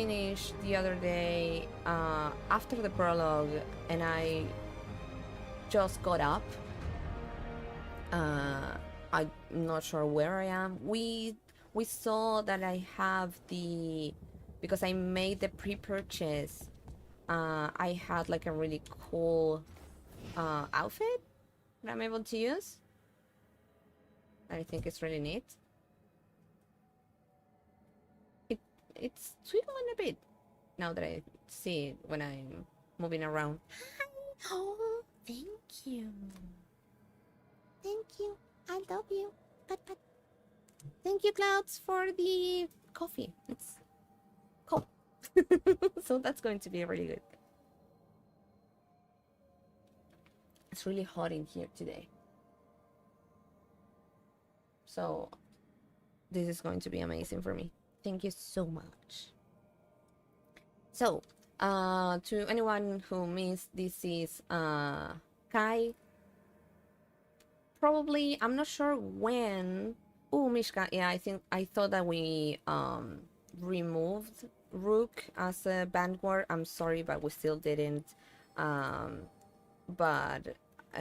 finished the other day after the prologue, and I just got up. I'm not sure where I am. We saw that I have the, because I made the pre-purchase. I had like a really cool outfit that I'm able to use. I think it's really neat. It's twiddling a bit now that I see it when I'm moving around. Oh, thank you. Thank you. I love you. But. Thank you, Clouds, for the coffee. It's cold. So that's going to be really good. It's really hot in here today. So this is going to be amazing for me. Thank you so much. So, to anyone who missed, this is Kai. Probably, I'm not sure when. Oh, Mishka, yeah, I thought that we removed Rook as a Vanguard. I'm sorry, but we still didn't. But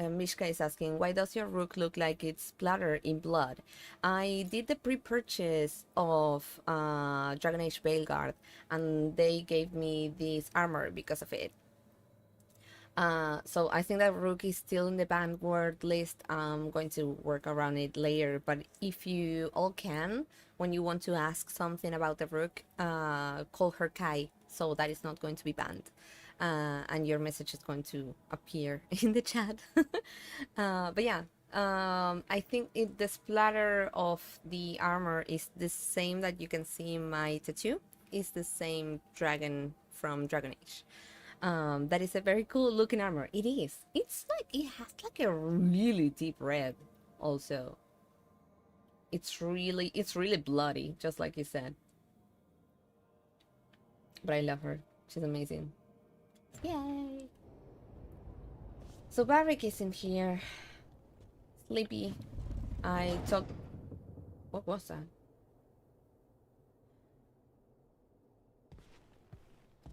Mishka is asking, why does your Rook look like it's splattered in blood? I did the pre-purchase of Dragon Age Veilguard, and they gave me this armor because of it. So I think that Rook is still in the Vanguard list. I'm going to work around it later, but if you all can, when you want to ask something about the Rook, call her Kai, so that is not going to be banned. And your message is going to appear in the chat. But yeah, I think the splatter of the armor is the same that you can see in my tattoo. It's the same dragon from Dragon Age. That is a very cool looking armor. It is. It's like, it has like a really deep red also. It's really bloody, just like you said. But I love her. She's amazing. Yay! So Barrick is in here. Sleepy. I talked... What was that?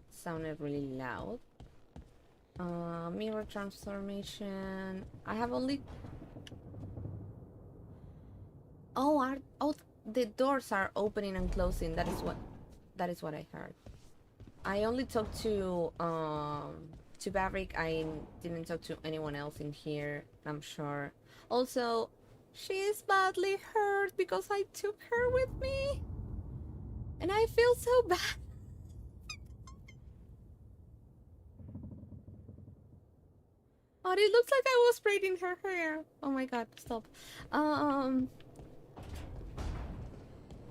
Sounded really loud. Mirror transformation. I have only... Oh, the doors are opening and closing. That is what I heard. I only talked to Barrick. I didn't talk to anyone else in here, I'm sure. Also, she is badly hurt because I took her with me. And I feel so bad. Oh, it looks like I was braiding her hair. Oh my god, stop. So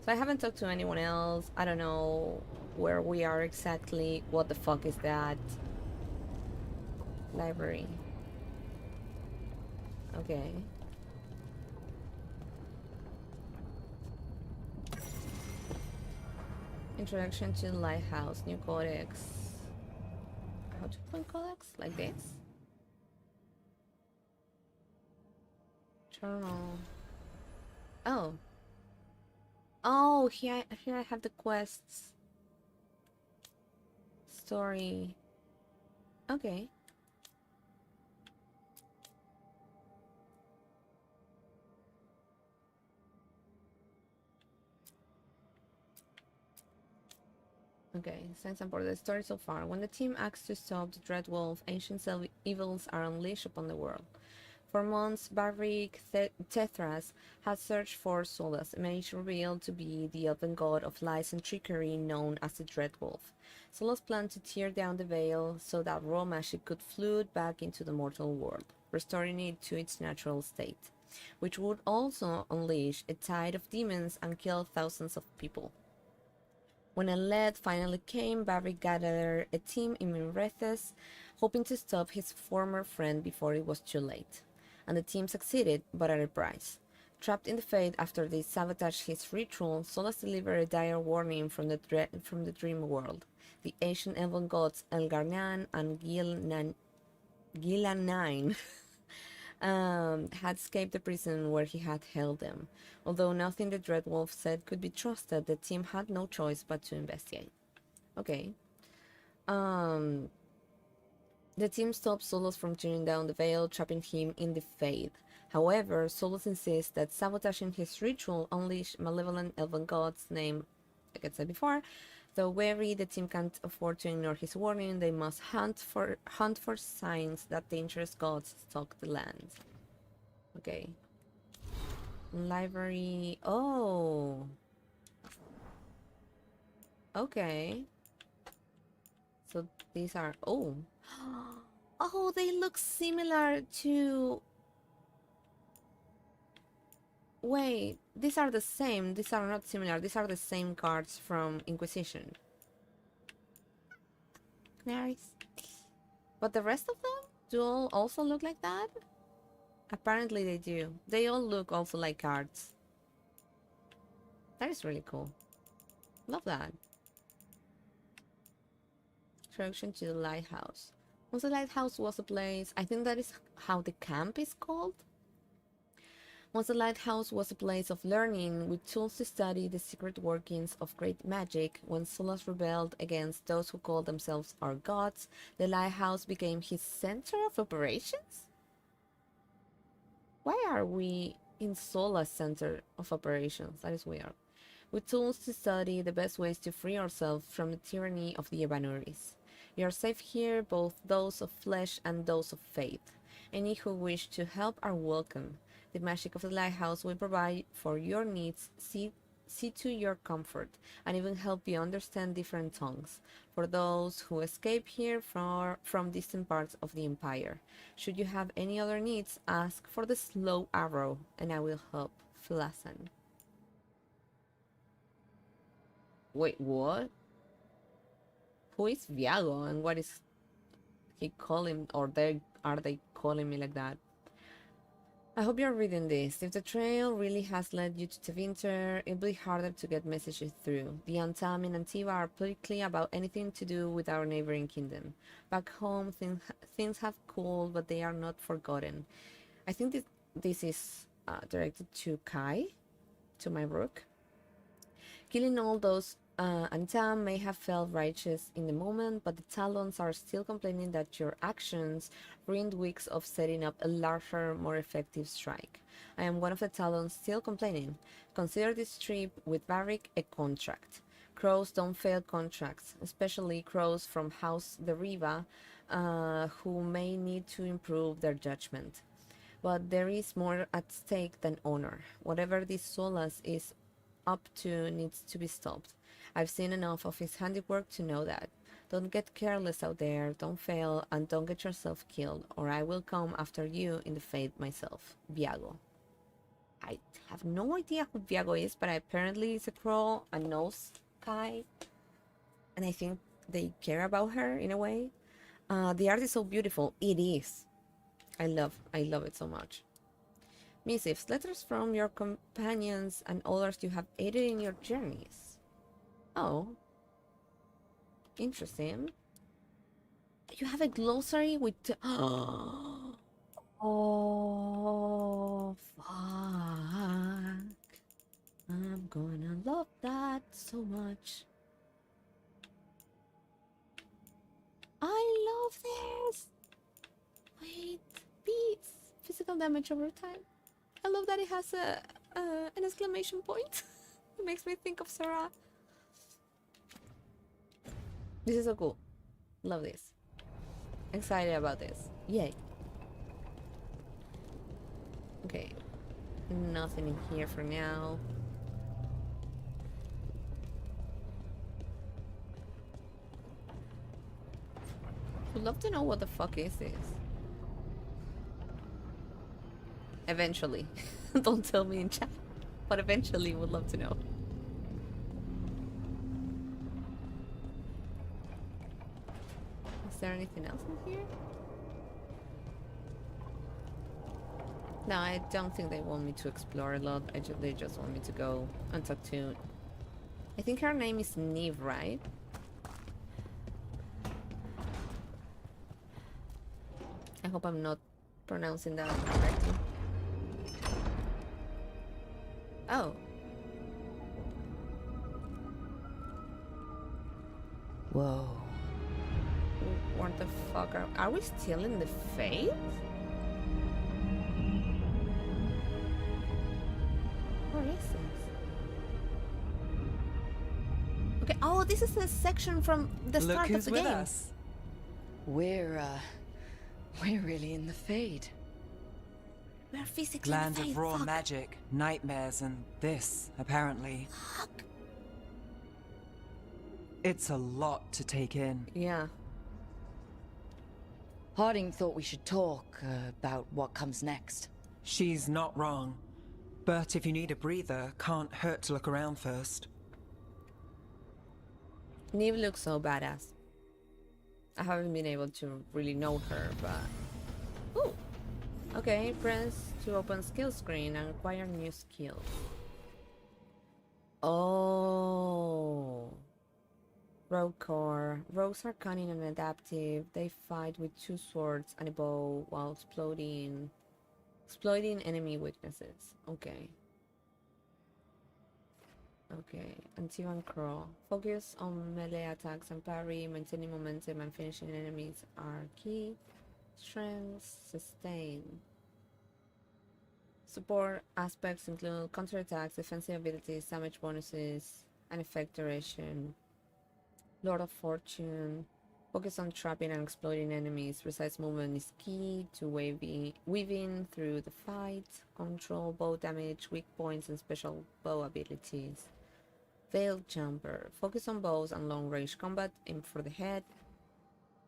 I haven't talked to anyone else. I don't know where we are exactly. What the fuck is that? Library. Okay. Introduction to Lighthouse. New codex. How to open codex? Like this? Journal. Oh. Oh, here I have the quests. Story. Okay. Okay, thanks for the story so far. When the team acts to stop the Dread Wolf, ancient evils are unleashed upon the world. For months, Barrick Tethras had searched for Solas, a mage revealed to be the elven god of lies and trickery known as the Dread Wolf. Solas planned to tear down the veil so that raw magic could flood back into the mortal world, restoring it to its natural state, which would also unleash a tide of demons and kill thousands of people. When a lead finally came, Barrick gathered a team in Minrethes, hoping to stop his former friend before it was too late. And the team succeeded, but at a price. Trapped in the fate after they sabotaged his ritual, Solas delivered a dire warning from the dream world. The ancient elven gods Elgarnan and Gilanine had escaped the prison where he had held them. Although nothing the Dread Wolf said could be trusted, the team had no choice but to investigate. Okay. Um, the team stops Solos from turning down the veil, trapping him in the Fade. However, Solos insists that sabotaging his ritual unleash malevolent elven gods named, like I said before. Though wary, the team can't afford to ignore his warning. They must hunt for signs that dangerous gods stalk the land. Okay. Library. Oh. Okay. So these are... Oh. Oh, they look similar to... Wait, these are the same. These are not similar. These are the same cards from Inquisition. Canaries. But the rest of them do all also look like that? Apparently they do. They all look also like cards. That is really cool. Love that. Introduction to the Lighthouse. Once the Lighthouse was a place... I think that is how the camp is called. Once the Lighthouse was a place of learning, with tools to study the secret workings of great magic. When Solas rebelled against those who called themselves our gods, the Lighthouse became his center of operations? Why are we in Solas' center of operations? That is weird. With tools to study the best ways to free ourselves from the tyranny of the Evanuris. You are safe here, both those of flesh and those of faith. Any who wish to help are welcome. The magic of the Lighthouse will provide for your needs, see to your comfort, and even help you understand different tongues. For those who escape here from distant parts of the Empire. Should you have any other needs, ask for the slow arrow, and I will help. Flasan. Wait, what? Who is Viago, and what is he calling, or are they calling me like that? I hope you're reading this. If the trail really has led you to Tevinter, it'll be harder to get messages through. The Antam in Antiva are politically about anything to do with our neighboring kingdom. Back home, things have cooled, but they are not forgotten. I think this is directed to Kai, to my rook. Killing all those Antam may have felt righteous in the moment, but the Talons are still complaining that your actions ruined weeks of setting up a larger, more effective strike. I am one of the Talons still complaining. Consider this trip with Varric a contract. Crows don't fail contracts, especially crows from House Deriva, who may need to improve their judgment. But there is more at stake than honor. Whatever this Solas is up to needs to be stopped. I've seen enough of his handiwork to know that. Don't get careless out there, don't fail, and don't get yourself killed, or I will come after you in the fate myself. Viago. I have no idea who Viago is, but apparently it's a crow and knows Kai. And I think they care about her in a way. The art is so beautiful. It is. I love it so much. Missives, letters from your companions and others you have aided in your journeys. Oh. Interesting. You have a glossary with... Oh, fuck. I'm gonna love that so much. I love this. Wait, beats. Physical damage over time. I love that it has an exclamation point. It makes me think of Sarah. This is so cool. Love this. Excited about this. Yay. Okay. Nothing in here for now. Would love to know what the fuck is this. Eventually. Don't tell me in chat. But eventually would love to know. Is there anything else in here? No, I don't think they want me to explore a lot. They just want me to go and talk to... I think her name is Neve, right? I hope I'm not pronouncing that correctly. Oh. What the fuck are we still in the Fate? Where is this? Okay, oh, this is the section from the Look start who's of the with game. us. We're really in the Fade. We're physically Land in the of Fate. raw Fuck. magic, nightmares, and this, apparently. Fuck. It's a lot to take in. Yeah. Harding thought we should talk about what comes next. She's not wrong. But if you need a breather, can't hurt to look around first. Neve looks so badass. I haven't been able to really know her, but... Ooh! Okay, press to open skill screen and acquire new skills. Oh... Rogue core. Rogues are cunning and adaptive. They fight with 2 swords and a bow while exploiting enemy weaknesses. Okay. Okay, Antivan Crow. Focus on melee attacks and parry, maintaining momentum and finishing enemies are key. Strengths, sustain. Support aspects include counterattacks, defensive abilities, damage bonuses, and effect duration. Lord of Fortune. Focus on trapping and exploiting enemies. Precise movement is key to weaving through the fight. Control bow damage, weak points, and special bow abilities. Veiled Jumper. Focus on bows and long range combat. Aim for the head.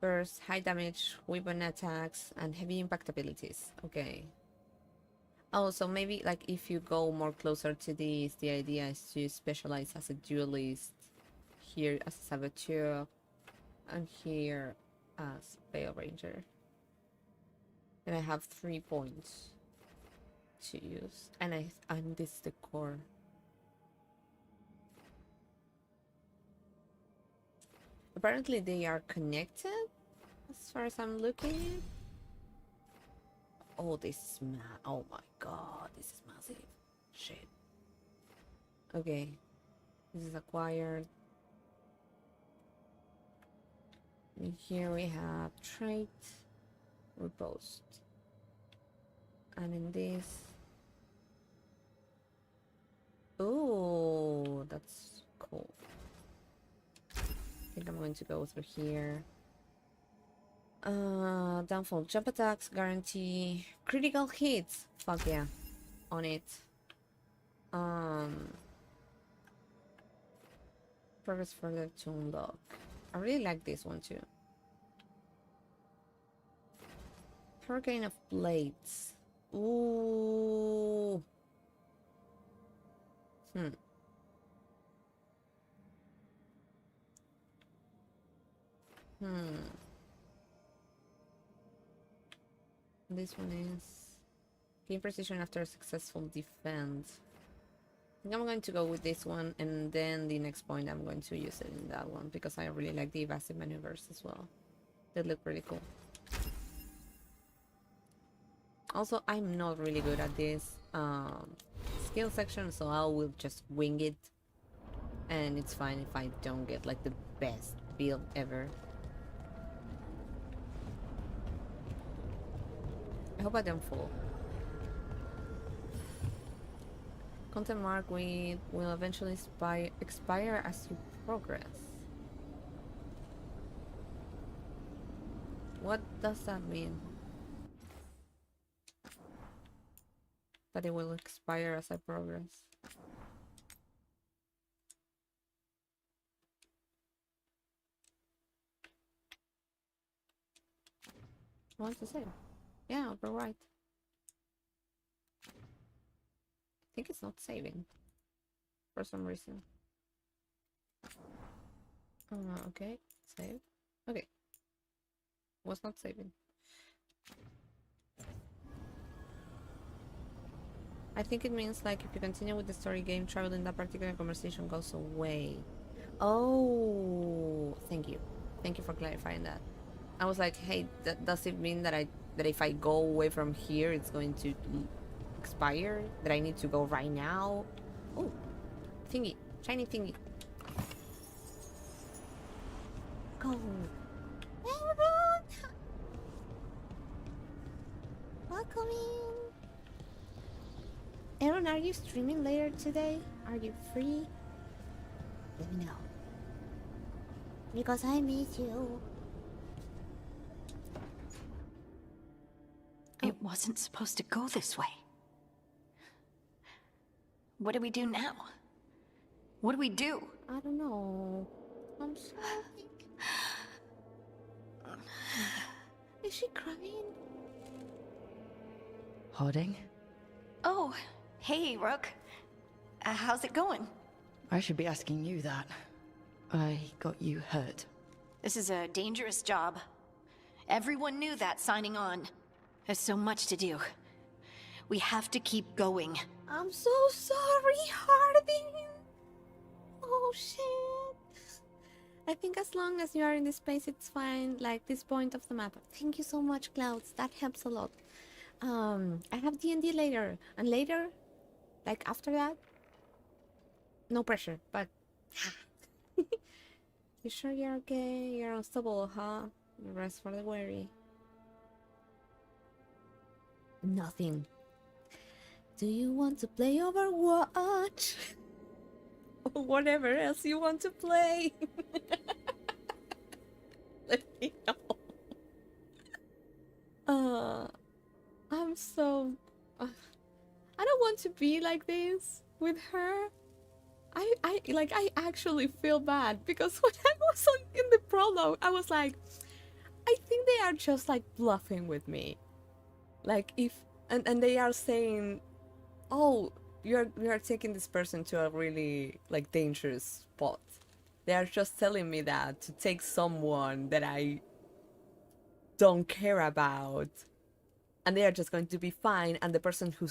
Burst, high damage, weapon attacks, and heavy impact abilities. Okay. Oh, so maybe like if you go more closer to these, the idea is to specialize as a duelist. Here as a saboteur. And here as Veil Ranger. And I have 3 points to use. And this is the core. Apparently they are connected as far as I'm looking. Oh, this is oh my god, this is massive. Shit. Okay. This is acquired. And here we have trait, repost. And in this, oh, that's cool. I think I'm going to go through here. Downfall, jump attacks, guarantee critical hits. Fuck yeah, on it. Progress further to unlock. I really like this one too. Hurricane of Blades. Ooh. This one is gain precision after a successful defense. I think I'm going to go with this one, and then the next point I'm going to use it in that one because I really like the evasive maneuvers as well. They look pretty cool. Also, I'm not really good at this skill section, so I will just wing it, and it's fine if I don't get like the best build ever. I hope I don't fall. Content mark will eventually expire as you progress. What does that mean? That it will expire as I progress. What does it say? Yeah, upper right. I think it's not saving for some reason. Okay, save. Okay, was not saving. I think it means like if you continue with the story game, travel in that particular conversation goes away. Oh, thank you. Thank you for clarifying that. I was like, hey, does it mean that if I go away from here, it's going to expire? That I need to go right now? Oh, thingy, shiny thingy. Go. welcoming. Aaron, are you streaming later today? Are you free? Let me know. Because I miss you. It wasn't supposed to go this way. What do we do now? What do we do? I don't know. I'm sorry. Is she crying? Harding? Oh, hey, Rook. How's it going? I should be asking you that. I got you hurt. This is a dangerous job. Everyone knew that signing on. There's so much to do. We have to keep going. I'm so sorry, Harding. Oh shit. I think as long as you are in this space, it's fine. Like this point of the map. Thank you so much, Clouds. That helps a lot. I have D&D later, and later, like after that, no pressure. But you sure you're okay? You're unstable, huh? Rest for the weary. Nothing. Do you want to play Overwatch? Or whatever else you want to play? Let me know. I'm so... I don't want to be like this with her. I actually feel bad because when I was in the prologue, I was like, I think they are just like bluffing with me. Like if and they are saying, oh, we are taking this person to a really like dangerous spot. They are just telling me that to take someone that I don't care about, and they are just going to be fine, and the person who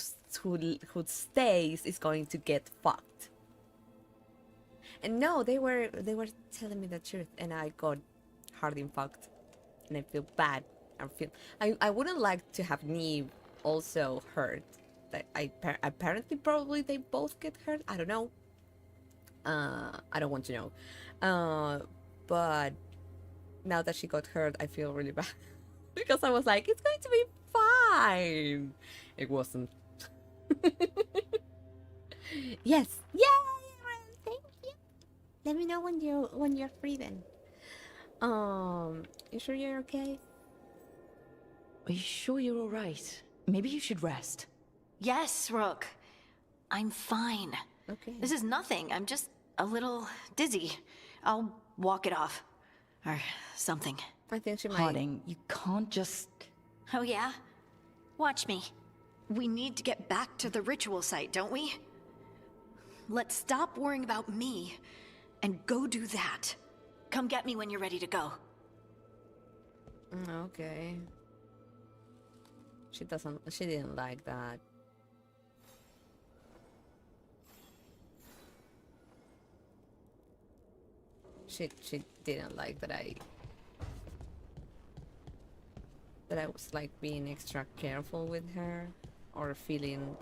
stays is going to get fucked. And no, they were telling me the truth, and I got hard fucked, and I feel bad. I wouldn't like to have Neve also hurt. Apparently, probably they both get hurt. I don't know. I don't want to know. But now that she got hurt, I feel really bad because I was like, it's going to be fine. It wasn't. Yes. Yay! Thank you. Let me know when you're free then. You sure you're okay? Are you sure you're alright? Maybe you should rest. Yes, Rook. I'm fine. Okay. This is nothing. I'm just a little dizzy. I'll walk it off. Or something. I think she might. Harding, you can't just... Oh yeah? Watch me. We need to get back to the ritual site, don't we? Let's stop worrying about me and go do that. Come get me when you're ready to go. Okay. She didn't like that. She didn't like that I was like being extra careful with her or feeling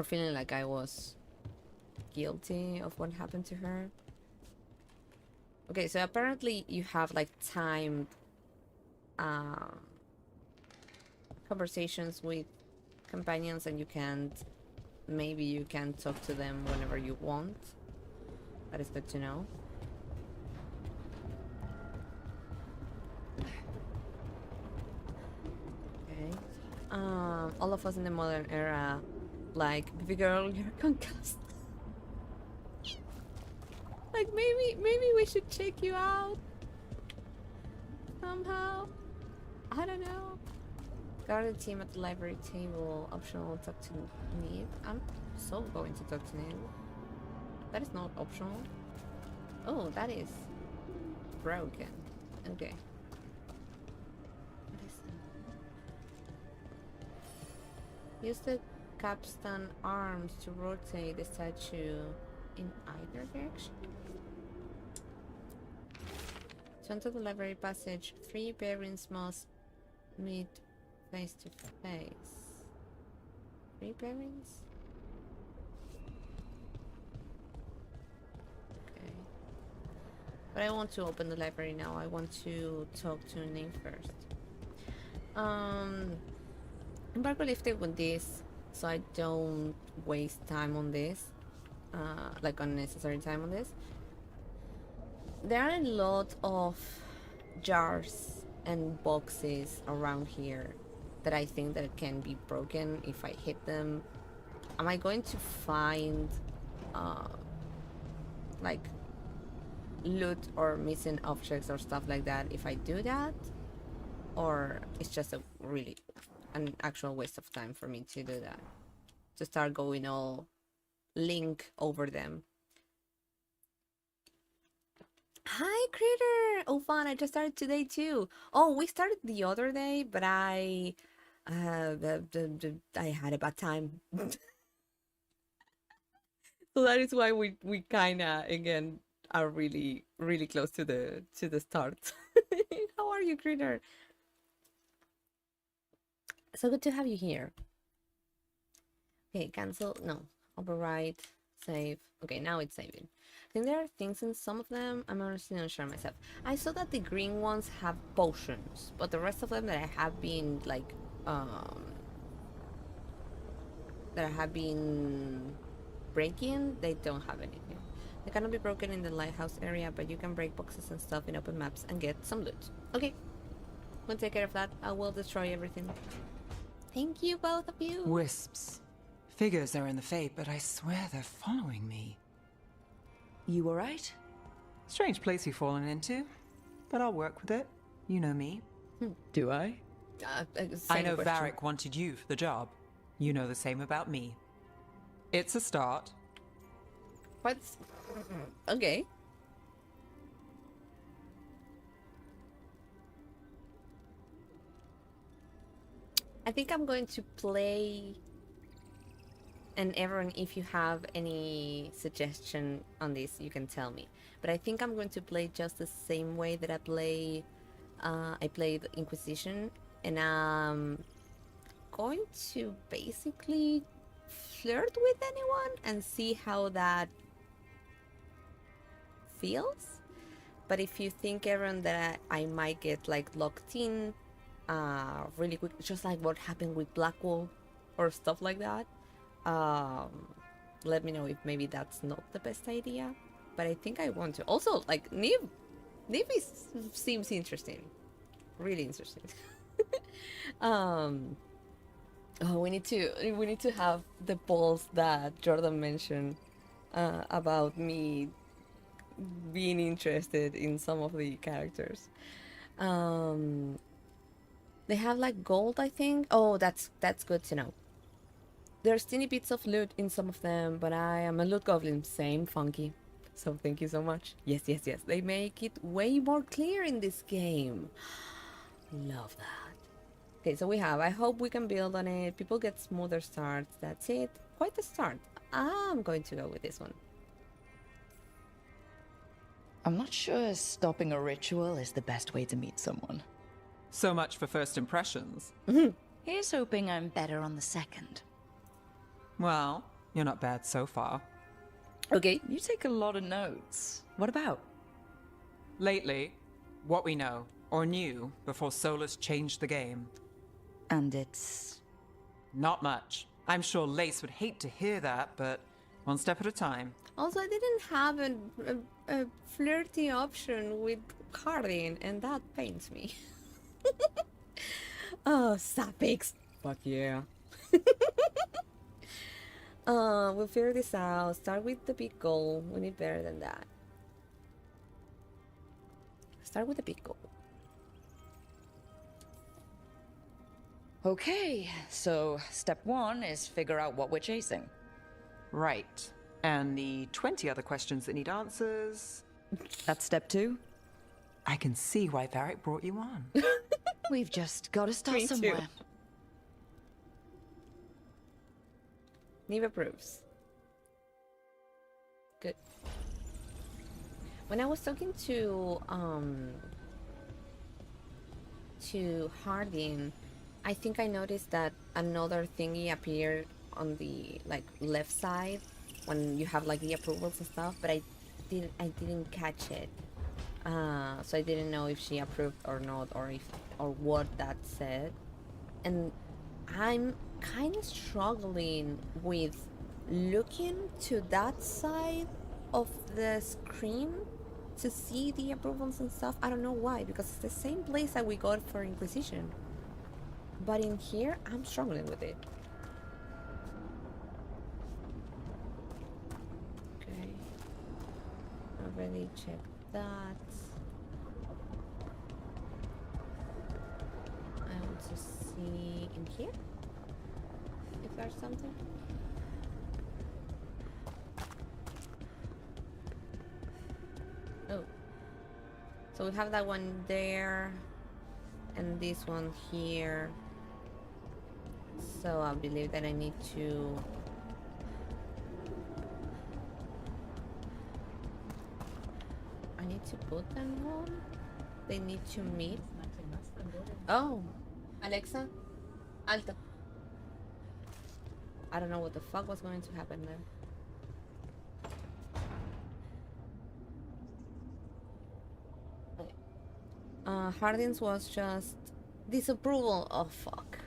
like I was guilty of what happened to her. Okay, so apparently you have like timed conversations with companions, and maybe you can talk to them whenever you want. That is good to know. Okay. All of us in the modern era, like, baby girl, you're concussed. Like, maybe we should check you out somehow. I don't know. Guard the team at the library table. Optional, talk to Neve. I'm so going to talk to Neve. That is not optional. Oh, that is broken. Okay. What is that? Use the capstan arms to rotate the statue in either direction. To enter the library passage, 3 bearings must meet face to face. 3 bearings? Okay. But I want to open the library now. I want to talk to Neve first. I'm probably lifted with this, so I don't waste time on this. Like unnecessary time on this. There are a lot of jars and boxes around here that I think that can be broken if I hit them. Am I going to find like loot or missing objects or stuff like that if I do that? Or it's just an actual waste of time for me to do that? To start going all link over them. Hi, Critter! Oh, fun! I just started today too. Oh, we started the other day, but I had a bad time. So that is why we kinda again are really close to the start. How are you, Critter? So good to have you here. Okay, cancel. No, override, save. Okay, now it's saving. I think there are things in some of them. I'm honestly not sure myself. I saw that the green ones have potions, but the rest of them that I have been like breaking, they don't have anything. They cannot be broken in the lighthouse area, but you can break boxes and stuff in open maps and get some loot. Okay, we'll take care of that. I will destroy everything. Thank you, both of you. Wisps. Figures are in the fate, but I swear they're following me. You alright? Strange place you've fallen into, but I'll work with it. You know me. Do I? I know question. Varric wanted you for the job. You know the same about me. It's a start. What's... Okay. I think I'm going to play... And everyone, if you have any suggestion on this, you can tell me. But I think I'm going to play just the same way that I played Inquisition. And I'm going to basically flirt with anyone and see how that feels. But if you think, everyone, that I might get like locked in really quick, just like what happened with Blackwall or stuff like that, let me know if maybe that's not the best idea. But I think I want to. Also, like, Neve seems interesting. Really interesting. Oh, we need to have the polls that Jordan mentioned about me being interested in some of the characters. They have like gold, I think. Oh, that's good to know. There's teeny bits of loot in some of them, but I am a loot goblin. Same, funky. So thank you so much. Yes. They make it way more clear in this game. Love that. Okay, so we have, I hope we can build on it. People get smoother starts. That's it. Quite the start. I'm going to go with this one. I'm not sure stopping a ritual is the best way to meet someone. So much for first impressions. Here's hoping I'm better on the second. Well, you're not bad so far. Okay. You take a lot of notes. What about? Lately, what we know, or knew, before Solus changed the game. And it's... Not much. I'm sure Lace would hate to hear that, but one step at a time. Also, I didn't have a flirty option with Cardin, and that pains me. Oh, sapics. Fuck yeah. We'll figure this out. Start with the big goal. We need better than that. Start with the big goal. Okay, so step one is figure out what we're chasing. Right. And the 20 other questions that need answers... That's step two? I can see why Varric brought you on. We've just got to start Me too. somewhere. Neve approves. Good. When I was talking to Hardin, I think I noticed that another thingy appeared on the like left side when you have like the approvals and stuff, but I didn't catch it. So I didn't know if she approved or not, or what that said. And I'm kind of struggling with looking to that side of the screen to see the approvals and stuff. I don't know why, because it's the same place that we got for Inquisition. But in here, I'm struggling with it. Okay. Already checked that. I want to see in here if there's something. Oh. So we have that one there and this one here. So I believe that I need to put them on. They need to meet. Oh, Alexa, alto. I don't know what the fuck was going to happen there. Hardin's was just disapproval. Oh fuck.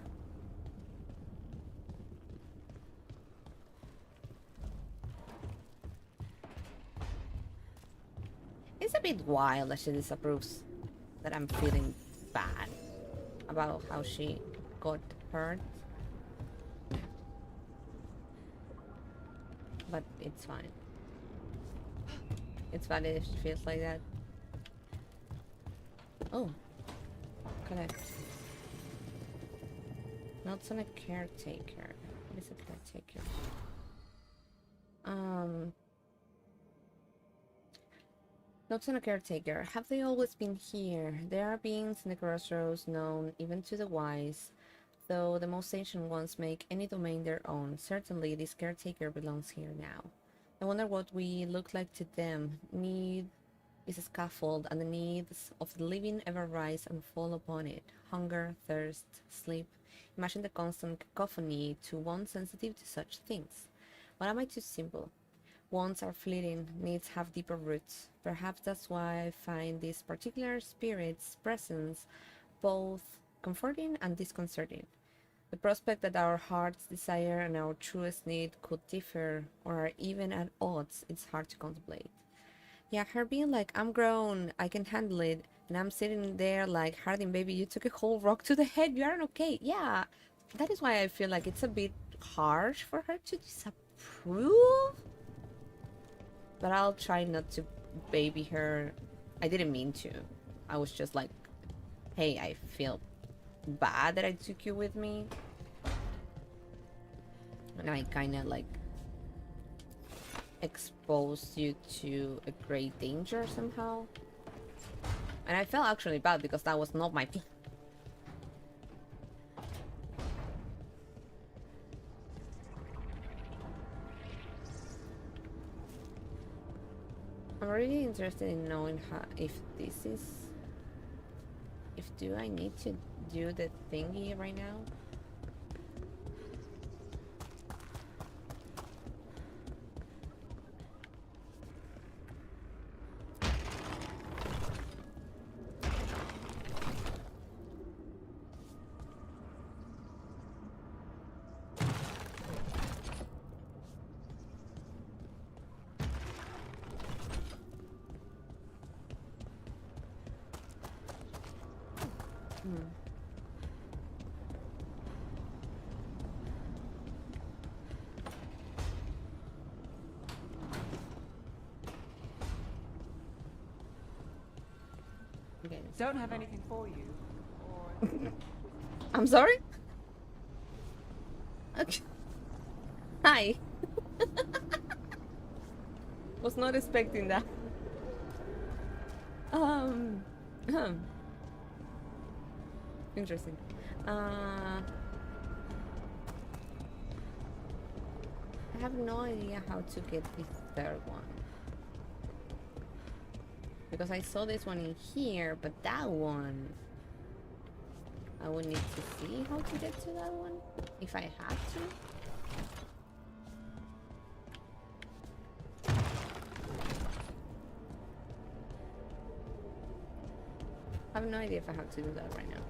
It's a bit wild that she disapproves, that I'm feeling bad about how she got hurt. But it's fine. It's valid if she feels like that. Oh. Collect. Notes on a caretaker. What is a caretaker? Notes on a caretaker. Have they always been here? There are beings in the crossroads known even to the wise, though the most ancient ones make any domain their own. Certainly this caretaker belongs here now. I wonder what we look like to them. Need is a scaffold, and the needs of the living ever rise and fall upon it. Hunger, thirst, sleep. Imagine the constant cacophony to one sensitive to such things. What am I too simple? Wants are fleeting, needs have deeper roots. Perhaps that's why I find this particular spirit's presence both comforting and disconcerting. The prospect that our heart's desire and our truest need could differ or are even at odds, it's hard to contemplate. Yeah, her being like, I'm grown, I can handle it, and I'm sitting there like, Hardin, baby, you took a whole rock to the head, you aren't okay. Yeah, that is why I feel like it's a bit harsh for her to disapprove. But I'll try not to baby her. I didn't mean to. I was just like, hey, I feel bad that I took you with me. And I kind of like exposed you to a great danger somehow. And I felt actually bad because that was not my plan. I'm really interested in knowing how, if this is, do I need to do the thingy right now? Don't have anything for you. Or... I'm sorry? Okay. Hi. Was not expecting that. Interesting. I have no idea how to get the third one. Because I saw this one in here, but that one... I would need to see how to get to that one, if I had to. I have no idea if I have to do that right now.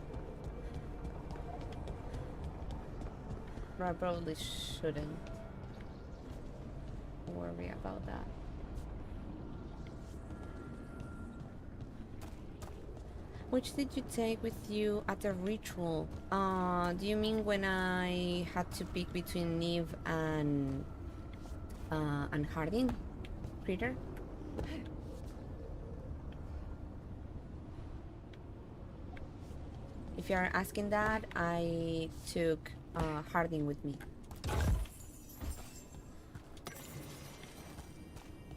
But I probably shouldn't worry about that. Which did you take with you at the ritual? Do you mean when I had to pick between Neve and Harding? Critter? If you are asking that, I took Harding with me.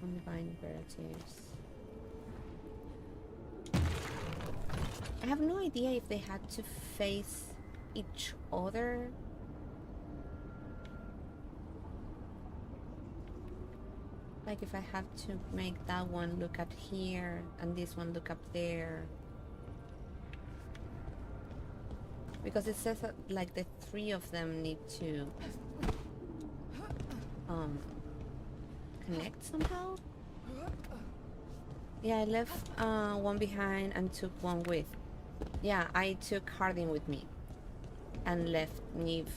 Undefined imperatives. I have no idea if they had to face each other. Like if I have to make that one look at here and this one look up there. Because it says that like the three of them need to connect somehow. Yeah, I left one behind and took one with. Yeah, I took Harding with me and left Neve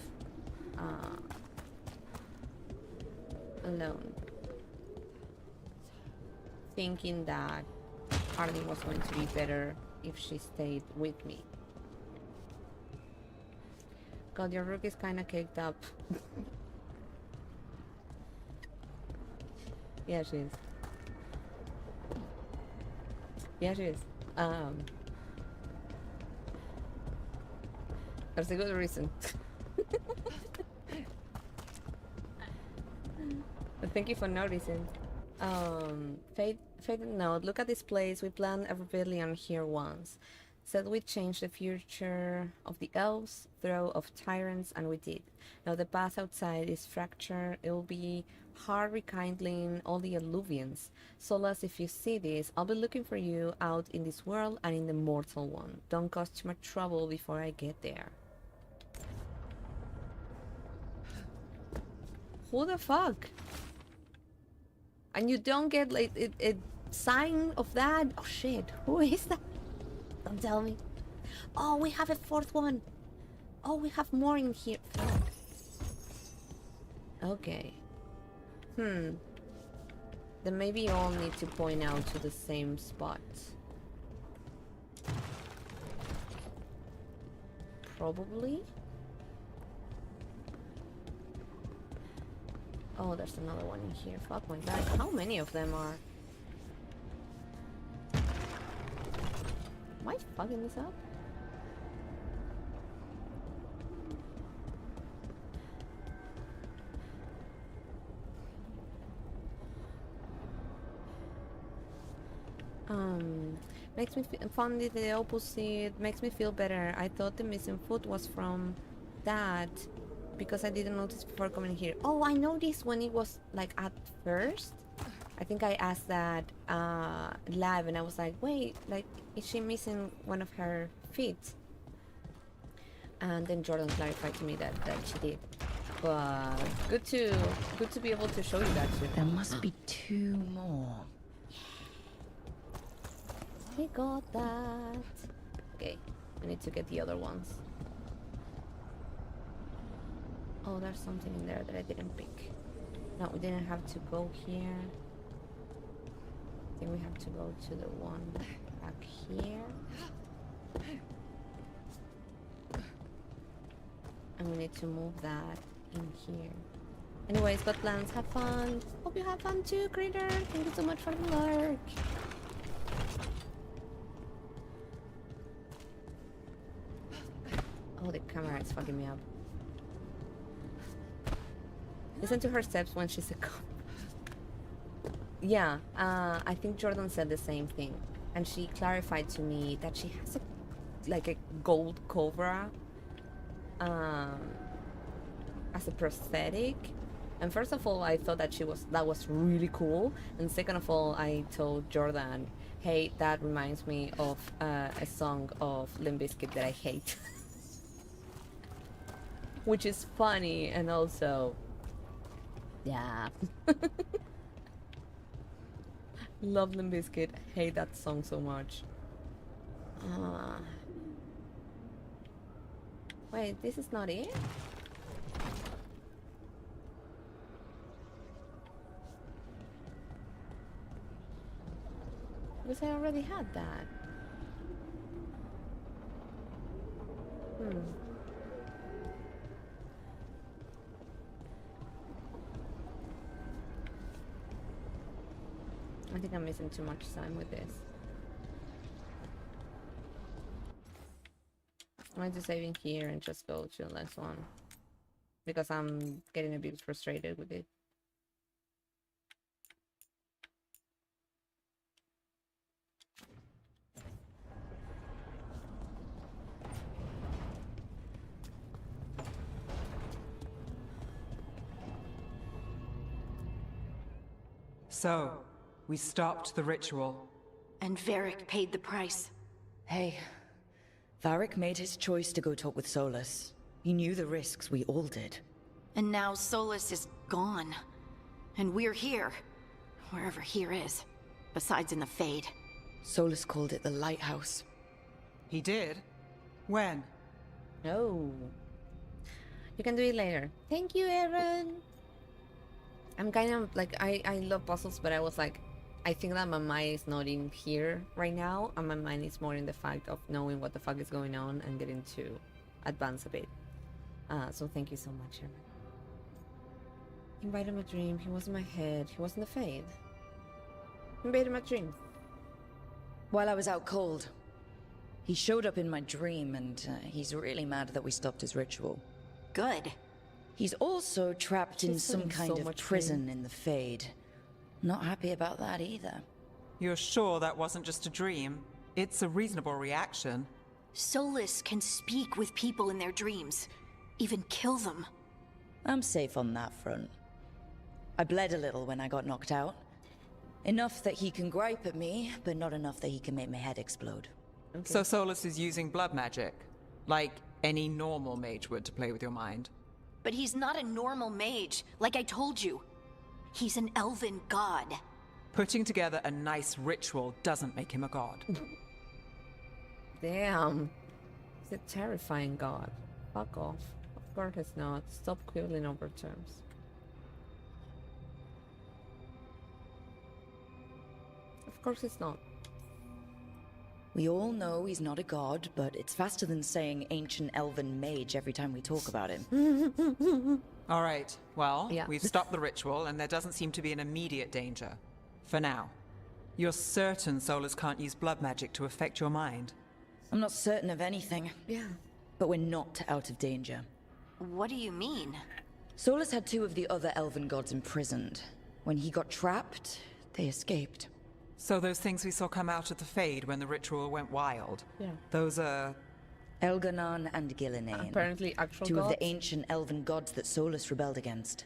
alone, thinking that Harding was going to be better if she stayed with me. God, your rook is kind of caked up. Yeah, she is. Yeah, she is. There's a good reason. But thank you for noticing. Fate note, look at this place. We planned a rebellion here once. Said we'd change the future of the elves, throw of tyrants, and we did. Now the path outside is fractured. It will be hard rekindling all the Lvlings. Solas, if you see this, I'll be looking for you out in this world and in the mortal one. Don't cause too much trouble before I get there. Who the fuck? And you don't get like a sign of that? Oh shit, who is that? Don't tell me. Oh, we have a fourth one. Oh, we have more in here. Fuck. Okay. Then maybe you all need to point out to the same spot. Probably. Oh, there's another one in here. Fuck my god. How many of them are? Am I fucking this up? Makes me found it the opposite. Makes me feel better. I thought the missing foot was from that because I didn't notice before coming here. Oh, I noticed when it was like at first. I think I asked that live and I was like, wait, like, is she missing one of her feet? And then Jordan clarified to me that she did. But good to be able to show you that too. There must be two more. We got that. Okay, I need to get the other ones. Oh, there's something in there that I didn't pick. No, we didn't have to go here. I think we have to go to the one back here. And we need to move that in here. Anyways, got plans. Have fun. Hope you have fun too, Critter. Thank you so much for the lurk. Oh, the camera is fucking me up. Listen to her steps when she's a cop. Yeah, I think Jordan said the same thing. And she clarified to me that she has a gold cobra as a prosthetic. And first of all, I thought that that was really cool. And second of all, I told Jordan, hey, that reminds me of a song of Limp Bizkit that I hate. Which is funny and also, yeah. Love Limp Bizkit, hate that song so much. Uh, wait, this is not it? Because I already had that. I think I'm missing too much time with this. I'm going to save in here and just go to the next one. Because I'm getting a bit frustrated with it. So, we stopped the ritual. And Varric paid the price. Hey, Varric made his choice to go talk with Solus. He knew the risks, we all did. And now Solus is gone. And we're here. Wherever here is. Besides in the Fade. Solus called it the Lighthouse. He did? When? No. You can do it later. Thank you, Aaron. I'm kind of like, I love puzzles, but I was like, I think that my mind is not in here right now, and my mind is more in the fact of knowing what the fuck is going on and getting to advance a bit. So thank you so much, Aaron. Invaded my dream. He was in my head. He was in the Fade. Invaded my dream. While I was out cold, he showed up in my dream, and he's really mad that we stopped his ritual. Good. He's also trapped in She's some in kind so of much prison in the Fade. Not happy about that either. You're sure that wasn't just a dream? It's a reasonable reaction. Solus can speak with people in their dreams. Even kill them. I'm safe on that front. I bled a little when I got knocked out. Enough that he can gripe at me, but not enough that he can make my head explode. Okay. So Solus is using blood magic, like any normal mage would to play with your mind. But he's not a normal mage, like I told you. He's an elven god. Putting together a nice ritual doesn't make him a god. Damn. He's a terrifying god. Fuck off. Of course it's not. Stop quibbling over terms. Of course it's not. We all know he's not a god, but it's faster than saying ancient elven mage every time we talk about him. All right, well, Yeah. we've stopped the ritual and there doesn't seem to be an immediate danger. For now. You're certain Solus can't use blood magic to affect your mind? I'm not certain of anything, Yeah. but we're not out of danger. What do you mean? Solus had two of the other elven gods imprisoned. When he got trapped, they escaped. So those things we saw come out of the Fade when the ritual went wild, Yeah. those are... Elganon and Gillinane. Apparently actual Two gods. of the ancient elven gods that Solus rebelled against.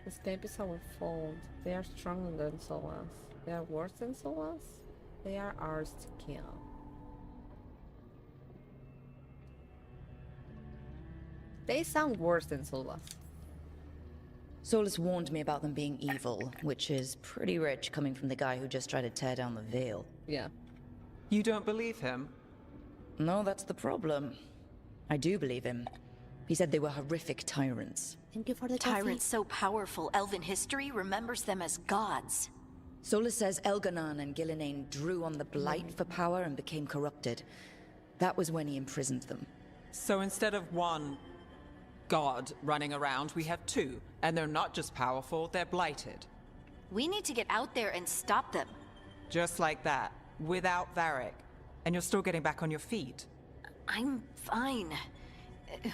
Escape is our fault. They are stronger than Solus. They are worse than Solus. They are ours to kill. They sound worse than Solus. Solus warned me about them being evil, which is pretty rich coming from the guy who just tried to tear down the veil. Yeah. You don't believe him? No, that's the problem. I do believe him. He said they were horrific tyrants. Thank you for the Tyrants so powerful, elven history remembers them as gods. Solus says Elganon and Gillinane drew on the blight for power and became corrupted. That was when he imprisoned them. So instead of one god running around, we have two. And they're not just powerful, they're blighted. We need to get out there and stop them. Just like that, without Varric. And you're still getting back on your feet. I'm fine.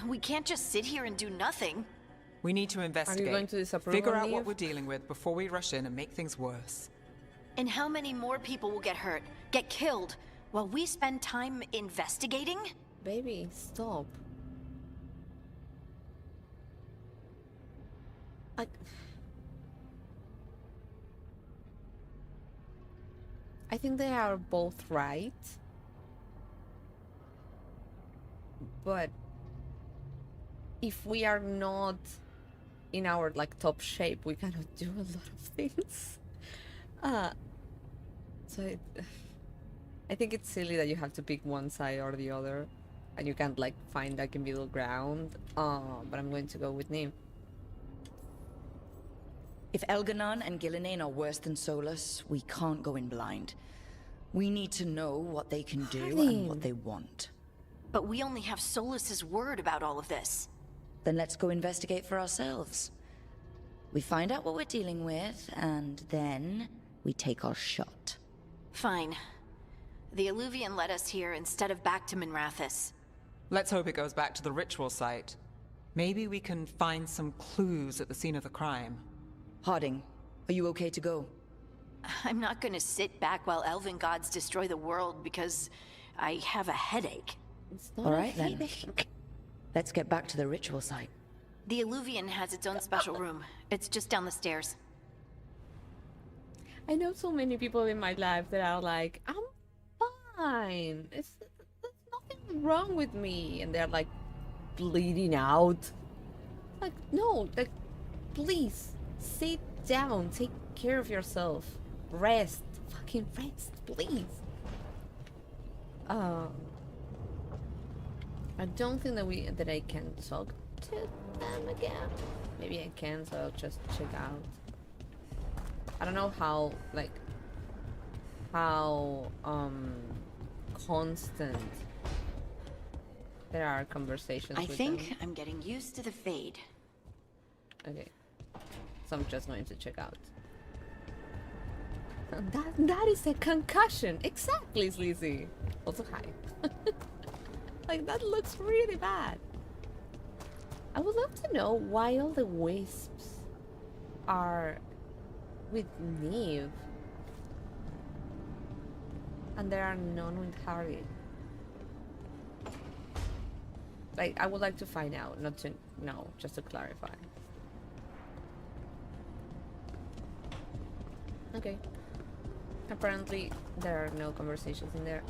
We can't just sit here and do nothing. We need to investigate. going to disapprove Figure on out what Neve? we're dealing with before we rush in and make things worse. And how many more people will get hurt, get killed, while we spend time investigating? Baby, stop. I think they are both right. But if we are not in our like top shape, we cannot do a lot of things. So I think it's silly that you have to pick one side or the other, and you can't like find like a middle ground. But I'm going to go with Neve. If Elganon and Gillinane are worse than Solus, we can't go in blind. We need to know what they can do and what they want. But we only have Solus's word about all of this. Then let's go investigate for ourselves. We find out what we're dealing with, and then we take our shot. Fine. The Alluvian led us here instead of back to Minrathous. Let's hope it goes back to the ritual site. Maybe we can find some clues at the scene of the crime. Harding, are you okay to go? I'm not gonna sit back while elven gods destroy the world because I have a headache. It's not All a right then. headache. Let's get back to the ritual site. The Alluvian has its own special room. It's just down the stairs. I know so many people in my life that are like, I'm fine. There's nothing wrong with me, and they're like bleeding out. Like, no, like, please sit down, take care of yourself, rest, fucking rest, please. I don't think that I can talk to them again. Maybe I can, so I'll just check out. I don't know how constant there are conversations I with think them. I'm getting used to the fade. Okay, so I'm just going to check out. That is a concussion, exactly, Sleazy. Also, hi. Like, that looks really bad. I would love to know why all the wisps are with Neve and there are none with Harry. Like, I would like to find out, not to know, just to clarify. Okay. Apparently, there are no conversations in there.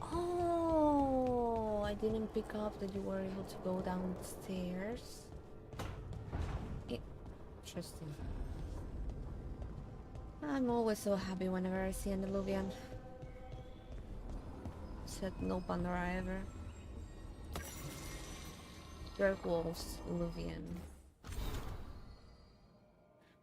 Oh, I didn't pick up that you were able to go downstairs. Interesting. I'm always so happy whenever I see an Alluvian. Said no Pandora ever. Dark Wolves, Alluvian.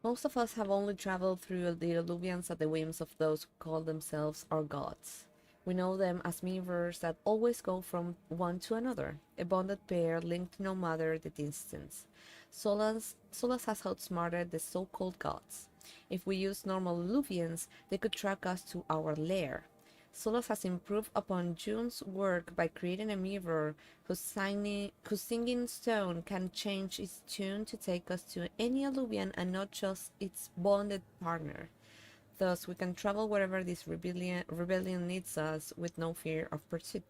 Most of us have only traveled through the Alluvians at the whims of those who call themselves our gods. We know them as mirrors that always go from one to another, a bonded pair linked no matter the distance. Solus has outsmarted the so-called gods. If we use normal Alluvians, they could track us to our lair. Solus has improved upon June's work by creating a mirror whose singing stone can change its tune to take us to any Alluvian and not just its bonded partner. Thus, we can travel wherever this rebellion needs us with no fear of pursuit.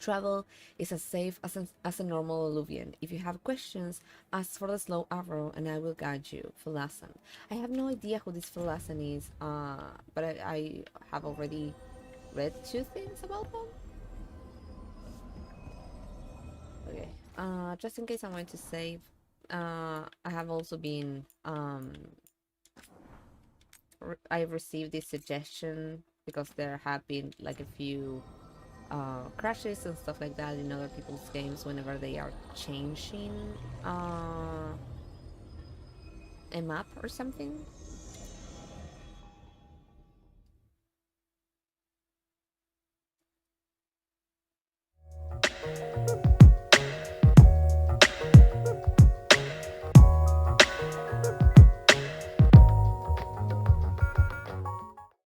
Travel is as safe as a normal Alluvian. If you have questions, ask for the slow arrow and I will guide you. Philasan. I have no idea who this Philasan is, but I have already read 2 things about them. Okay, just in case I'm going to save, I have also been, I've received this suggestion because there have been like a few crashes and stuff like that in other people's games whenever they are changing a map or something.